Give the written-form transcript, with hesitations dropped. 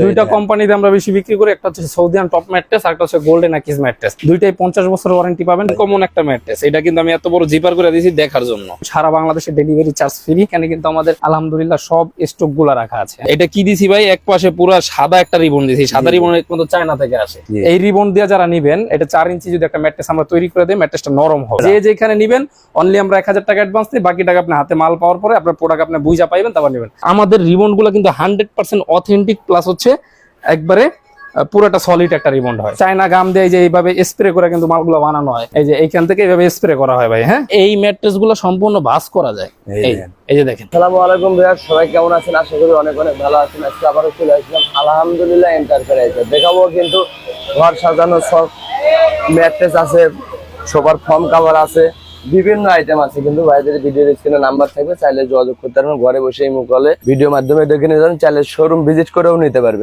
দুইটা কোম্পানিতে আমরা বেশি বিক্রি করি, একটা হচ্ছে সৌদিয়ান টপ ম্যাট্রেস আর একটা হচ্ছে গোল্ডেন আকিজ ম্যাট্রেস। দুইটাই 50 বছর ওয়ারেন্টি পাবেন। কমন একটা ম্যাট্রেস, এটা কিন্তু আমি এত বড় জিপার করে দিয়েছি দেখার জন্য। সারা বাংলাদেশে ডেলিভারি চার্জ ফ্রি। এখানে কিন্তু আমাদের আলহামদুলিল্লাহ সব স্টক গুলা রাখা আছে। এটা কি দিছি ভাই, এক পাশে পুরো সাদা একটা রিবন দিছি। সাদা রিবন কিন্তু চায়না থেকে আসে। এই রিবন দিয়ে যারা নিবেন, এটা 4 ইঞ্চি যদি একটা ম্যাট্রেস আমরা তৈরি করে দিই, ম্যাট্রেসটা নরম হবে। যে যেখানে নিবেন অনলি আমরা 1000 টাকা অ্যাডভান্স দিই, বাকি টাকা আপনি হাতে মাল পাওয়ার পরে আপনার প্রোডাক্ট আপনি বুঝা পাইবেন, তারপর নেবেন। আমাদের রিবন গুলো কিন্তু 100% অথেন্টিক, প্লাস হচ্ছে একবারে পুরোটা সলিড একটা রিবন্ড হয়। চায়না গাম দিয়ে যে এইভাবে স্প্রে করে কিন্তু মালগুলো বানানো হয়। এই যে এইখান থেকে এইভাবে স্প্রে করা হয় ভাই। হ্যাঁ, এই ম্যাট্রেস গুলো সম্পূর্ণ ভাঁজ করা যায়। এই যে দেখেন। আসসালামু আলাইকুম ভাইয়া, সবাই কেমন আছেন? আশা করি অনেক অনেক ভালো আছেন। আজকে আবারও চলে আসলাম আলহামদুলিল্লাহ এন্টারপ্রাইজে। দেখাবো কিন্তু ঘর সাজানো সব ম্যাট্রেস আছে, সোফার ফর্ম কাভার আছে, বিভিন্ন আইটেম আছে। কিন্তু ভাইদের ভিডিও স্ক্রিনে নাম্বার থাকবে, চাইলে যোগাযোগ করতে পারবেন। ঘরে বসে ইমো কলে ভিডিও মাধ্যমে দেখে নিয়ে যাবেন, চাইলে শোরুম ভিজিট করেও নিতে পারবেন।